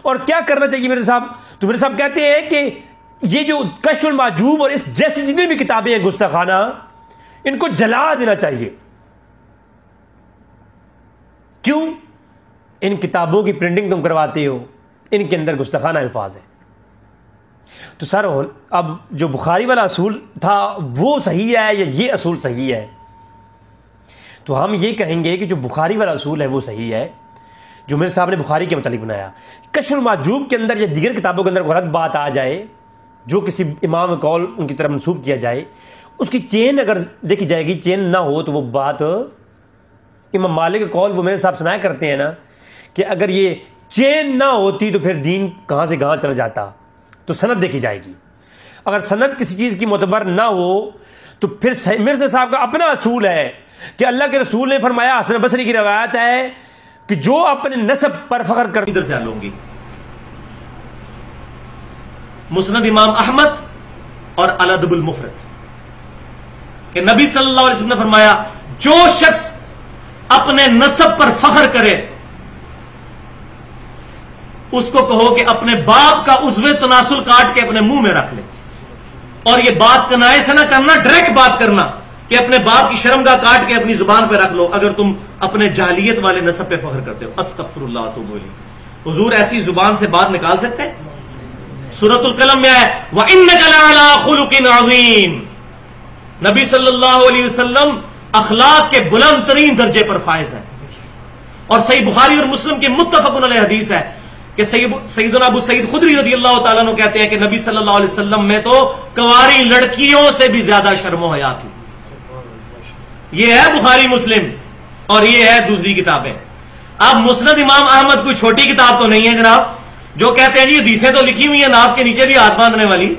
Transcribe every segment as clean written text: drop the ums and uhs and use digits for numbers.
اور کیا کرنا چاہیے میرے صاحب؟ تو میرے صاحب کہتے ہیں کہ یہ جو کشف المحجوب اور اس جیسی جتنی بھی کتابیں ہیں گستاخانہ، ان کو جلا دینا چاہیے۔ کیوں؟ ان کتابوں کی پرنٹنگ تم کرواتے ہو، ان کے اندر گستاخانہ الفاظ ہیں۔ تو سر اب جو بخاری والا اصول تھا وہ صحیح ہے یا یہ اصول صحیح ہے؟ تو ہم یہ کہیں گے کہ جو بخاری والا اصول ہے وہ صحیح ہے، جو میرے صاحب نے بخاری کے متعلق بنایا۔ کشف المحجوب کے اندر یا دیگر کتابوں کے اندر غلط بات آ جائے، جو کسی امام قول ان کی طرف منسوب کیا جائے، اس کی چین اگر دیکھی جائے گی، چین نہ ہو تو وہ بات امام مالک کا قول وہ میرے صاحب سنایا کرتے ہیں نا کہ اگر یہ چین نہ ہوتی تو پھر دین کہاں سے کہاں چلا جاتا۔ تو سند دیکھی جائے گی، اگر سند کسی چیز کی معتبر نہ ہو تو پھر مرزا صاحب کا اپنا اصول ہے کہ اللہ کے رسول نے فرمایا، حسن بصری کی روایت ہے کہ جو اپنے نسب پر فخر کر، ادھر سے لوں گی مسند امام احمد اور الادب المفرد کہ نبی صلی اللہ علیہ وسلم نے فرمایا جو شخص اپنے نسب پر فخر کرے اس کو کہو کہ اپنے باپ کا عضو تناسل کاٹ کے اپنے منہ میں رکھ لے۔ اور یہ بات کنائے سے نہ کرنا، ڈائریکٹ بات کرنا کہ اپنے باپ کی شرمگاہ کاٹ کے اپنی زبان پہ رکھ لو اگر تم اپنے جاہلیت والے نسب پہ فخر کرتے ہو۔ استغفر اللہ اتوب الیہ۔ حضور ایسی زبان سے بات نکال سکتے ہیں؟ سورۃ القلم میں ہے وَإِنَّكَ لَعَلَىٰ خُلُقٍ عَظِيمٍ، نبی صلی اللہ علیہ وسلم اخلاق کے بلند ترین درجے پر فائز ہے۔ اور صحیح بخاری اور مسلم کی متفق علیہ حدیث ہے کہ سیدنا ابو سعید خدری رضی اللہ تعالیٰ عنہ کہتے ہیں کہ نبی صلی اللہ علیہ وسلم میں تو کنواری لڑکیوں سے بھی زیادہ شرم و حیا تھی۔ یہ ہے بخاری مسلم اور یہ ہے دوسری کتابیں۔ اب مسند امام احمد کوئی چھوٹی کتاب تو نہیں ہے جناب، جو کہتے ہیں جی حدیثیں تو لکھی ہوئی ہیں ناف کے نیچے بھی ہاتھ باندھنے والی۔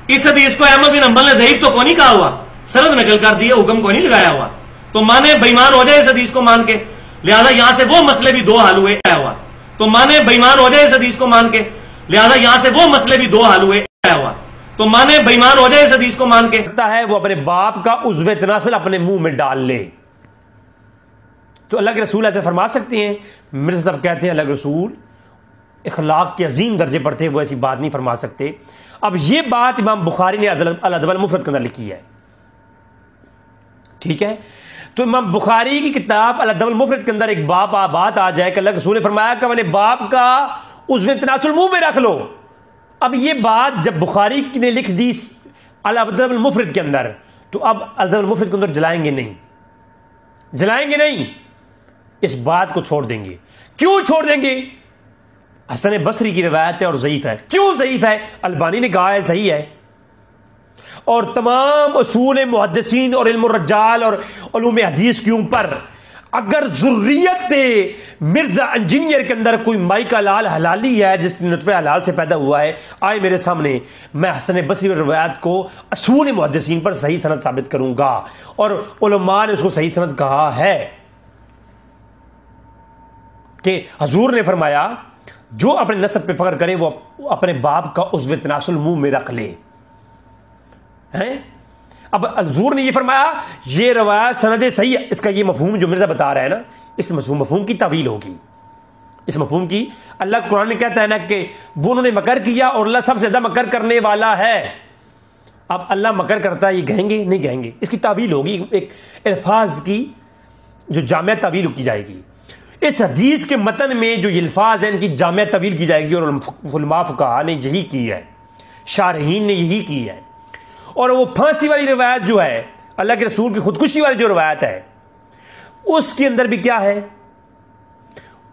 اس حدیث کو احمد بن حنبل نے ضعیف تو کون نہیں کہا ہوا، سند نقل کر دی ہے، حکم کو نہیں لگایا ہوا۔ تو مانے بےمان ہو جائے اس حدیث کو مان کے، لہذا یہاں سے وہ مسئلے بھی دو حل ہوئے ہوا۔ تو مانے بےمان ہو جائے اس حدیث کو مان کے، لہذا یہاں سے وہ مسئلے بھی دو حل ہوئے ہوا۔ تو مانے بےمان ہو جائے اس حدیث کو مان کے، ہے وہ اپنے باپ کا عضو تناسل اپنے منہ میں ڈال لے۔ تو اللہ کے رسول ایسے فرما سکتے ہیں؟ مرزا صاحب کہتے ہیں اللہ کے رسول اخلاق کے عظیم درجے پر تھے، وہ ایسی بات نہیں فرما سکتے۔ اب یہ بات امام بخاری نے الادب المفرد کے اندر لکھی ہے، ٹھیک ہے؟ تو امام بخاری کی کتاب الادب المفرد کے اندر ایک بات آ جائے کہ اللہ کے رسول نے فرمایا کہ اپنے باپ کا عضو تناسل منہ میں رکھ لو۔ اب یہ بات جب بخاری نے لکھ دی الادب المفرد کے اندر، تو اب الادب المفرد کے اندر جلائیں گے نہیں، اس بات کو چھوڑ دیں گے۔ کیوں چھوڑ دیں گے؟ حسن بصری کی روایت ہے اور ضعیف ہے۔ کیوں ضعیف ہے؟ البانی نے کہا ہے صحیح ہے، اور تمام اصول محدثین اور علم الرجال اور علوم حدیث کے اوپر اگر ذریت مرزا انجینئر کے اندر کوئی مائی کا لال حلالی ہے جس نطفہ حلال سے پیدا ہوا ہے، آئے میرے سامنے، میں حسن بصری روایت کو اصول محدثین پر صحیح سند ثابت کروں گا، اور علماء نے اس کو صحیح سند کہا ہے کہ حضور نے فرمایا جو اپنے نسب پہ فخر کرے وہ اپنے باپ کا عضو تناسل منہ میں رکھ لے۔ اب حضور نے یہ فرمایا، یہ روایت سند صحیح ہے، اس کا یہ مفہوم جو مرزا بتا رہا ہے نا، اس مفہوم کی تعویل ہوگی، اس مفہوم کی۔ اللہ قرآن میں کہتا ہے نا کہ وہ انہوں نے مکر کیا اور اللہ سب سے زیادہ مکر کرنے والا ہے۔ اب اللہ مکر کرتا ہے، یہ کہیں گے نہیں کہیں گے، اس کی تعویل ہوگی، ایک الفاظ کی جو جامع تعویل کی جائے گی۔ اس حدیث کے متن میں جو یہ الفاظ ہیں ان کی جامع تعویل کی جائے گی، اور علماء فقہاء نے یہی کی ہے، شارحین نے یہی کی ہے۔ اور وہ پھانسی والی روایت جو ہے، اللہ کے رسول کی خودکشی والی جو روایت ہے، اس کے اندر بھی کیا ہے،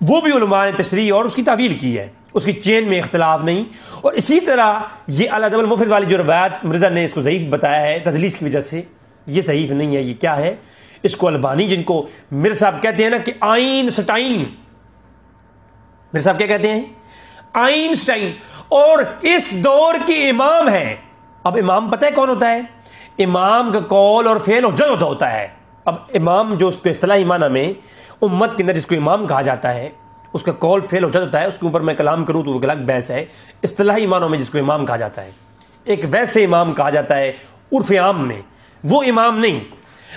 وہ بھی علماء نے تشریح اور اس کی تعویل کی ہے، اس کی چین میں اختلاف نہیں۔ اور اسی طرح یہ الادب المفرد والی جو روایت مرزا نے اس کو ضعیف بتایا ہے تدلیس کی وجہ سے، یہ صحیح نہیں ہے۔ یہ کیا ہے؟ اس کو البانی، جن کو مرزا صاحب کہتے ہیں نا کہ آئن سٹائن، مرزا صاحب کیا کہتے ہیں؟ آئن سٹائن، اور اس دور کے امام ہیں۔ اب امام پتہ ہے کون ہوتا ہے؟ امام کا قول اور فعل حجت ہوتا ہے۔ اب امام جو اس کو اصطلاحی معنی میں امت کے اندر جس کو امام کہا جاتا ہے، اس کا قول فعل حجت ہوتا ہے، اس کے اوپر میں کلام کروں تو وہ الگ بحث ہے۔ اصطلاحی معنوں میں جس کو امام کہا جاتا ہے، ایک ویسے امام کہا جاتا ہے عرف عام میں، وہ امام نہیں۔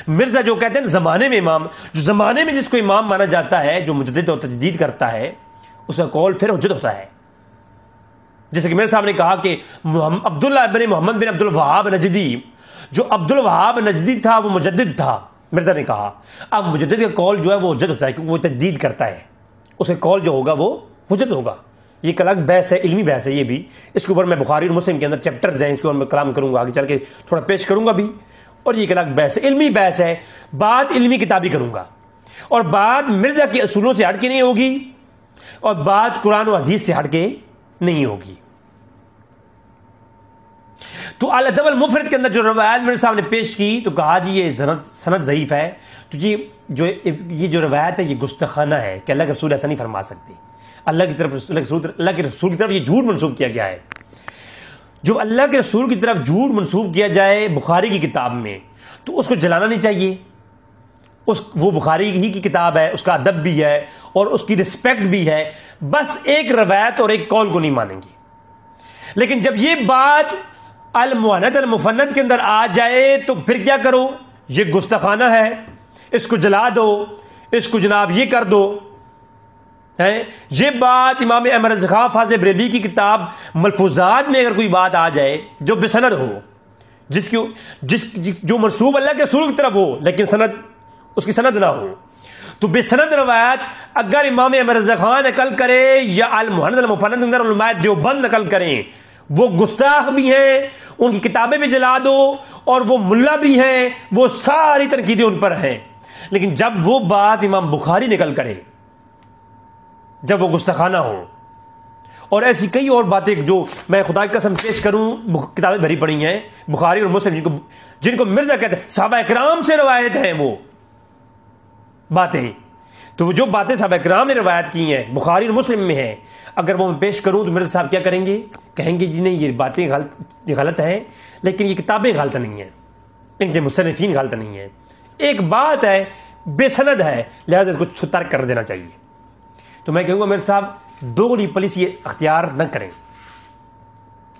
مرزا جو کہتے ہیں زمانے میں امام، جو زمانے میں جس کو امام مانا جاتا ہے، جو مجدد اور تجدید کرتا ہے، اس کا قول پھر حجت ہوتا ہے. جیسے کہ میرے صاحب نے کہا کہ عبداللہ بن محمد بن عبد الوہاب نجدی، جو عبد الوہاب نجدی تھا وہ مجدد تھا. مرزا نے کہا اب مجدد کا قول جو ہے وہ حجت ہوتا ہے کیونکہ وہ تجدید کرتا ہے، اس کا قول جو ہوگا وہ حجت ہوگا. یہ ایک الگ بحث ہے، علمی بحث ہے یہ بھی. اس کے اوپر میں بخاری اور مسلم کے اندر چیپٹرز ہیں، اس کے اوپر میں کلام کروں گا، آگے چل کے تھوڑا پیش کروں گا بھی. اور یہ ایک الگ بحث ہے، علمی بحث ہے. بات علمی کتابی کروں گا، اور بات مرزا کے اصولوں سے ہٹ کے نہیں ہوگی، اور بات قرآن و حدیث سے ہٹ کے نہیں ہوگی. تو الادب المفرد کے اندر جو روایت میرے صاحب نے پیش کی تو کہا جی یہ سند ضعیف ہے. تو یہ جو روایت ہے یہ گستاخانہ ہے کہ اللہ کے رسول ایسا نہیں فرما سکتے. اللہ کے رسول کی طرف یہ جھوٹ منسوب کیا گیا ہے. جو اللہ کے رسول کی طرف جھوٹ منسوب کیا جائے بخاری کی کتاب میں تو اس کو جلانا نہیں چاہیے. وہ بخاری ہی کی کتاب ہے، اس کا ادب بھی ہے اور اس کی رسپیکٹ بھی ہے. بس ایک روایت اور ایک قول کو نہیں مانیں گے. لیکن جب یہ بات المعند المفند کے اندر آ جائے تو پھر کیا کرو؟ یہ گستاخانہ ہے، اس کو جلا دو، اس کو جناب یہ کر دو. یہ بات امام احمد رضا خان فاضل بریلوی کی کتاب ملفوظات میں اگر کوئی بات آ جائے جو بسند ہو، جو منسوب اللہ کے رسول کی طرف ہو لیکن اس کی سند نہ ہو، تو بے سند روایت اگر امام احمد رضا خان نقل کرے یا المعند المفند کے اندر علماء دیوبند نقل کریں، وہ گستاخ بھی ہیں، ان کی کتابیں بھی جلا دو، اور وہ ملا بھی ہیں، وہ ساری تنقیدیں ان پر ہیں. لیکن جب وہ بات امام بخاری نقل کرے، جب وہ گستاخانہ ہو، اور ایسی کئی اور باتیں جو میں خدا کی قسم پیش کروں، کتابیں بھری پڑی ہیں بخاری اور مسلم جن کو مرزا کہتے ہیں، صحابہ کرام سے روایت ہیں وہ باتیں. تو وہ جو باتیں صحابہ کرام نے روایت کی ہیں بخاری اور مسلم میں ہیں، اگر وہ میں پیش کروں تو مرزا صاحب کیا کریں گے؟ کہیں گے جی نہیں یہ باتیں غلط ہیں، لیکن یہ کتابیں غلط نہیں ہیں، ان کے مصنفین غلط نہیں ہیں. ایک بات ہے بے سند ہے، لہذا اس کو ترک کر دینا چاہیے. تو میں کہوں گا میرے صاحب دوغلی پالیسی یہ اختیار نہ کریں،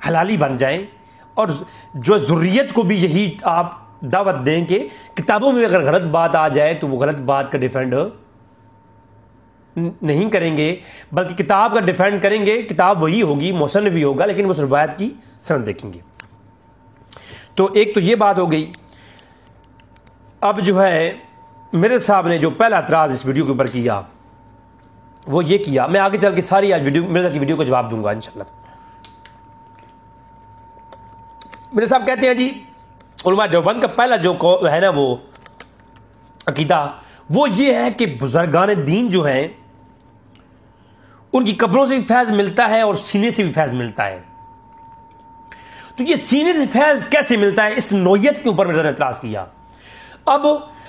حلالی بن جائیں، اور جو ذریت کو بھی یہی آپ دعوت دیں کہ کتابوں میں اگر غلط بات آ جائے تو وہ غلط بات کا ڈیفینڈ نہیں کریں گے، بلکہ کتاب کا ڈیفینڈ کریں گے. کتاب وہی ہوگی، مصنف بھی ہوگا، لیکن اس روایت کی سند دیکھیں گے. تو ایک تو یہ بات ہو گئی. اب جو ہے میرے صاحب نے جو پہلا اعتراض اس ویڈیو کے اوپر کیا وہ یہ کیا، میں آگے چل کے ساری آج مرزا کی ویڈیو کا جواب دوں گا انشاءاللہ. میرے صاحب کہتے ہیں جی علماء دیوبند کا پہلا جو ہے نا وہ عقیدہ وہ یہ ہے کہ بزرگان دین جو ہیں ان کی قبروں سے بھی فیض ملتا ہے اور سینے سے بھی فیض ملتا ہے. تو یہ سینے سے فیض کیسے ملتا ہے، اس نوعیت کے اوپر مرزا نے اعتراض کیا. اب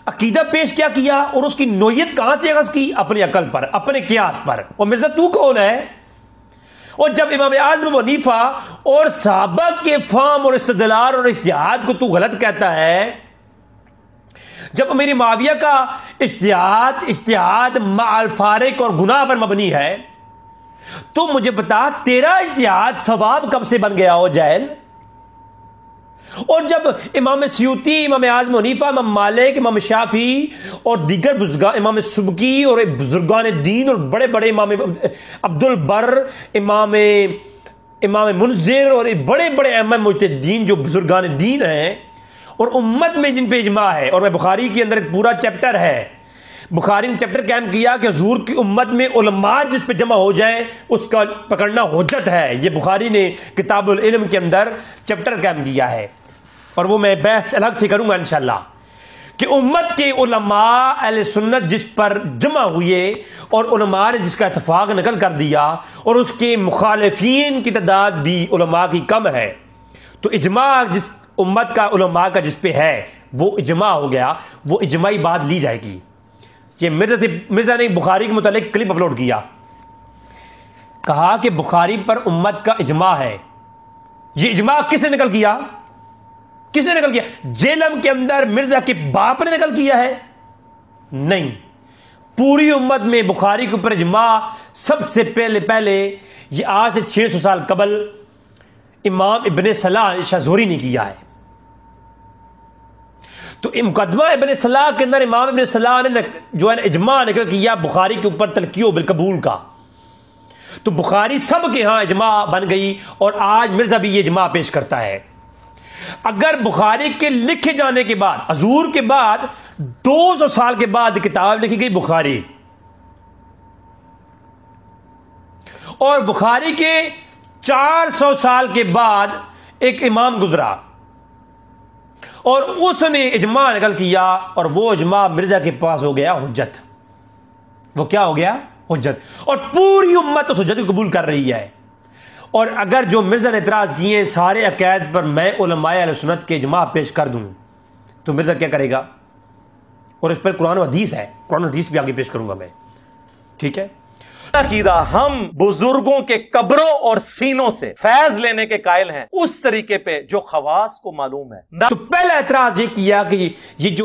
عقیدہ پیش کیا اور اس کی نوعیت کہاں سے اخذ کی؟ اپنی عقل پر، اپنے قیاس پر. اور مرزا تو کون ہے؟ اور جب امام اعظم ابو حنیفہ اور صحابہ کے فہم اور استدلال اور اجتہاد کو تو غلط کہتا ہے، جب امیر معاویہ کا اجتہاد مع الفارق اور گناہ پر مبنی ہے، تو مجھے بتا تیرا اجتہاد ثواب کب سے بن گیا ہو جاہل؟ اور جب امام سیوطی، امام اعظم حنیفہ، امام مالک، امام شافعی اور دیگر بزرگان، امام سبکی اور بزرگان دین اور بڑے بڑے امام عبد البر، امام منذر اور بڑے بڑے ائمہ مجتہدین جو بزرگان دین ہیں اور امت میں جن پہ اجماع ہے، اور میں بخاری کے اندر ایک پورا چیپٹر ہے، بخاری نے چیپٹر قائم کیا کہ حضور کی امت میں علماء جس پہ جمع ہو جائیں اس کا پکڑنا حجت ہے. یہ بخاری نے کتاب العلم کے اندر چیپٹر قائم کیا ہے، اور وہ میں بحث الگ سے کروں گا انشاءاللہ کہ امت کے علماء اہل سنت جس پر جمع ہوئے اور علماء نے جس کا اتفاق نقل کر دیا اور اس کے مخالفین کی تعداد بھی علماء کی کم ہے، تو اجماع جس امت کا علماء کا جس پہ ہے وہ اجماع ہو گیا، وہ اجماعی بات لی جائے گی. یہ مرزا نے بخاری کے متعلق کلپ اپلوڈ کیا، کہا کہ بخاری پر امت کا اجماع ہے. یہ اجماع کس نے نقل کیا؟ کس نے نقل کیا؟ جیلم کے اندر مرزا کے باپ نے نقل کیا ہے؟ نہیں، پوری امت میں بخاری کے اوپر اجماع سب سے پہلے یہ آج سے 600 سال قبل امام ابن صلاح شاذوری نے کیا ہے. تو مقدمہ ابن صلاح کے اندر امام ابن صلاح نے جو ہے اجماع نقل کیا بخاری کے اوپر تلقیہ بالقبول کا. تو بخاری سب کے ہاں اجماع بن گئی اور آج مرزا بھی یہ اجماع پیش کرتا ہے. اگر بخاری کے لکھے جانے کے بعد حضور کے بعد 200 سال کے بعد کتاب لکھی گئی بخاری، اور بخاری کے 400 سال کے بعد ایک امام گزرا اور اس نے اجماع نقل کیا، اور وہ اجماع مرزا کے پاس ہو گیا حجت. وہ کیا ہو گیا؟ حجت. اور پوری امت اس حجت کو قبول کر رہی ہے. اور اگر جو مرزا نے اعتراض کیے ہیں سارے عقائد پر میں علماء اہل سنت کے اجماع پیش کر دوں تو مرزا کیا کرے گا؟ اور اس پر قرآن و حدیث ہے، قرآن و حدیث بھی آگے پیش کروں گا میں. ٹھیک ہے؟ عقیدہ ہم بزرگوں کے قبروں اور سینوں سے فیض لینے کے قائل ہیں اس طریقے پہ جو خواص کو معلوم ہے. تو پہلا اعتراض یہ کیا کہ یہ جو